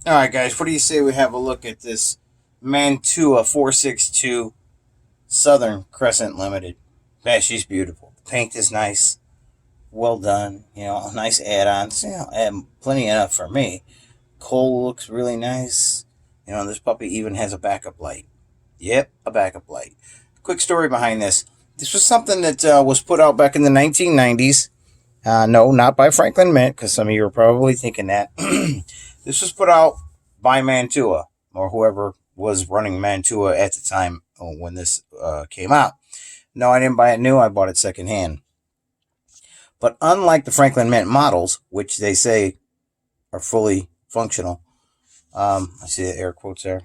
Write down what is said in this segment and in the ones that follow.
All right, guys, what do you say we have a look at this Mantua 462 Southern Crescent Limited? Man, she's beautiful. The paint is nice, well done. Nice add-ons. And plenty enough for me. Coal looks really nice. This puppy even has a backup light. Yep, a backup light. Quick story behind this. This was something that was put out back in the 1990s. No, not by Franklin Mint, because some of you are probably thinking that. This was put out by Mantua, or whoever was running Mantua at the time when this came out. No, I didn't buy it new. I bought it secondhand. But unlike the Franklin Mint models, which they say are fully functional, I see the air quotes there.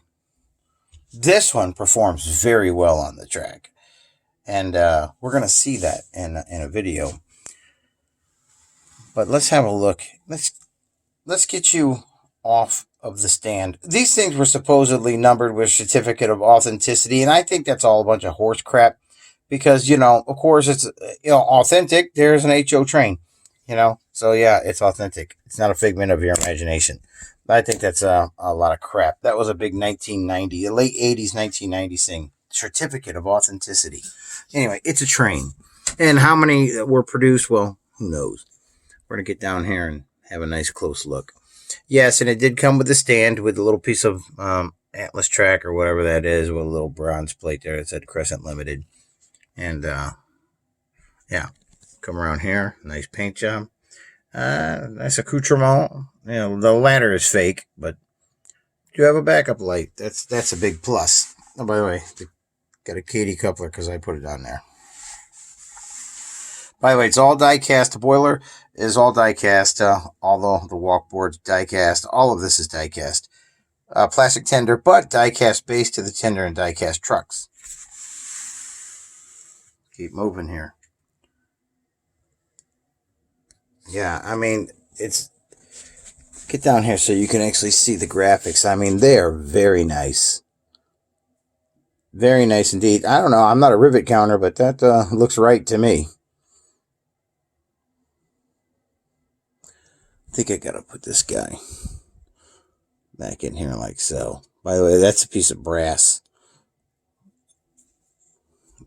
This one performs very well on the track, and we're going to see that in a video. But let's have a look. Let's get you off of the stand. These things were supposedly numbered with certificate of authenticity, and I think that's all a bunch of horse crap. Because of course, it's authentic. There's an HO train, so yeah, it's authentic. It's not a figment of your imagination. I think that's a lot of crap. That was a big 1990, a late 80s, 1990s thing. Certificate of authenticity. Anyway, it's a train. And how many were produced? Well, who knows? We're going to get down here and have a nice close look. Yes, and it did come with a stand with a little piece of Atlas track or whatever that is, with a little bronze plate there that said Crescent Limited. And yeah, come around here. Nice paint job. Nice accoutrement. The ladder is fake, but you have a backup light. That's a big plus. Oh, by the way, got a Katy coupler because I put it on there. By the way, it's all die cast. The boiler is all die cast. Although the walkboard's die cast. All of this is die cast. Plastic tender, but die cast base to the tender and die cast trucks. Keep moving here. Yeah, I mean, get down here so you can actually see the graphics. I mean, they are very nice. Very nice indeed. I don't know. I'm not a rivet counter, but that looks right to me. I think I gotta put this guy back in here like so. By the way, that's a piece of brass.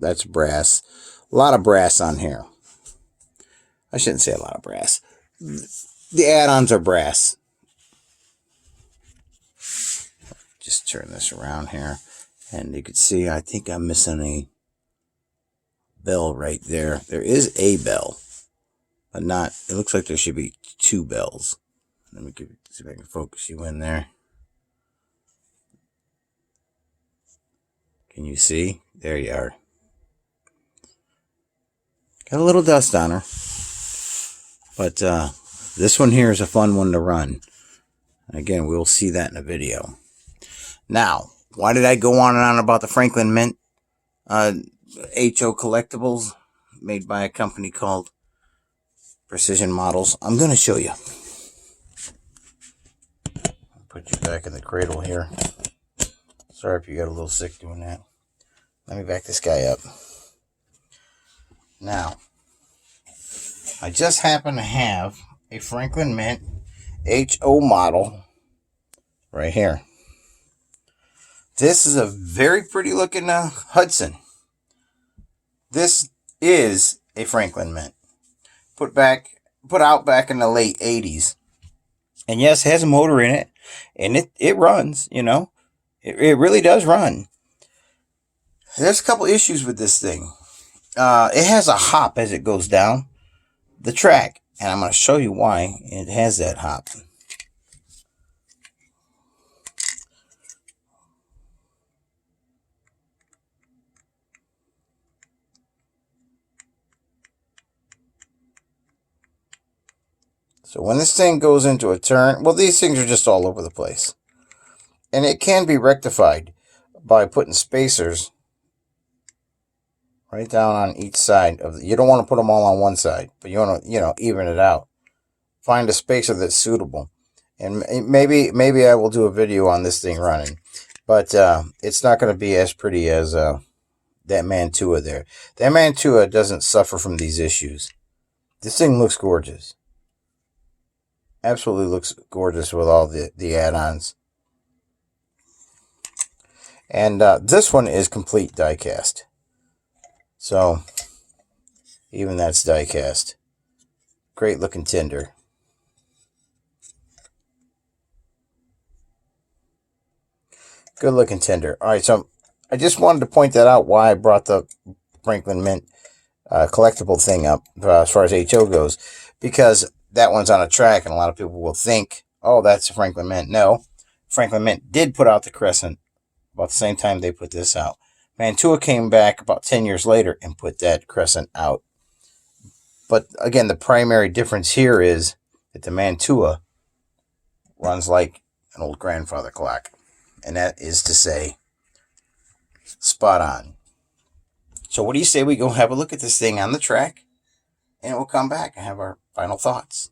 That's brass. A lot of brass on here. I shouldn't say a lot of brass. The add-ons are brass. Just turn this around here. And you can see, I think I'm missing a bell right there. There is a bell, but not, it looks like there should be two bells. Let me see if I can focus you in there. Can you see? There you are. Got a little dust on her. But this one here is a fun one to run. Again, we'll see that in a video. Now, why did I go on and on about the Franklin Mint HO collectibles made by a company called Precision Models? I'm going to show you. I'll put you back in the cradle here. Sorry if you got a little sick doing that. Let me back this guy up. Now, I just happen to have a Franklin Mint HO model right here. This is a very pretty looking Hudson. This is a Franklin Mint. Put out back in the late 80s. And yes, it has a motor in it. And it runs, It really does run. There's a couple issues with this thing. It has a hop as it goes down the track. And I'm going to show you why it has that hop. So when this thing goes into a turn, well, these things are just all over the place. And it can be rectified by putting spacers right down on each side of you don't want to put them all on one side, but you want to, even it out. Find a spacer that's suitable. And maybe I will do a video on this thing running. But it's not going to be as pretty as that Mantua there. That Mantua doesn't suffer from these issues. This thing looks gorgeous. Absolutely looks gorgeous with all the add-ons. And this one is complete die cast. So even that's die cast. Great looking tinder. Good looking tinder. All right, so I just wanted to point that out why I brought the Franklin Mint collectible thing up as far as HO goes, because that one's on a track, and a lot of people will think, oh, that's a Franklin Mint. No, Franklin Mint did put out the Crescent about the same time they put this out. Mantua came back about 10 years later and put that Crescent out. But again, the primary difference here is that the Mantua runs like an old grandfather clock. And that is to say, spot on. So what do you say we go have a look at this thing on the track, and we'll come back and have our final thoughts.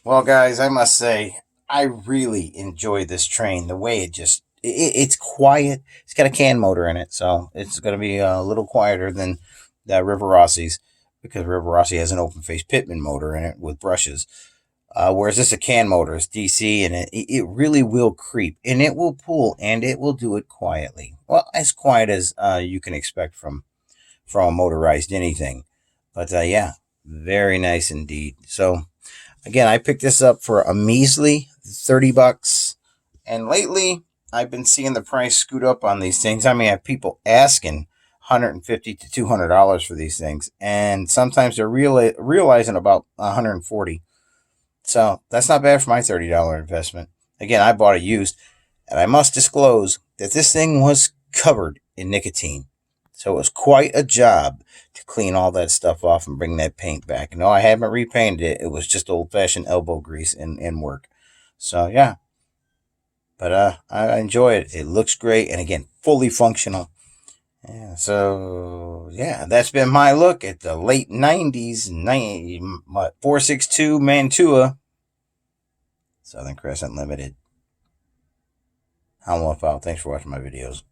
Well, guys, I must say, I really enjoyed this train. The way it's quiet. It's got a can motor in it, so it's going to be a little quieter than the River Rossi's, because River Rossi has an open face Pitman motor in it with brushes. Whereas this a can motor, it's DC, and it really will creep, and it will pull, and it will do it quietly. Well, as quiet as you can expect from a motorized anything. But yeah, very nice indeed. So again, I picked this up for a measly $30. And lately, I've been seeing the price scoot up on these things. I mean, I have people asking $150 to $200 for these things, and sometimes they're realizing about $140. So that's not bad for my $30 investment. Again, I bought it used, and I must disclose that this thing was covered in nicotine. So it was quite a job to clean all that stuff off and bring that paint back. No, I haven't repainted it. It was just old-fashioned elbow grease and work. So yeah, but I enjoy it. It looks great, and again, fully functional. Yeah, so yeah, that's been my look at the late 90s 462 Mantua Southern Crescent Limited. I'm Wolf out. Thanks for watching my videos.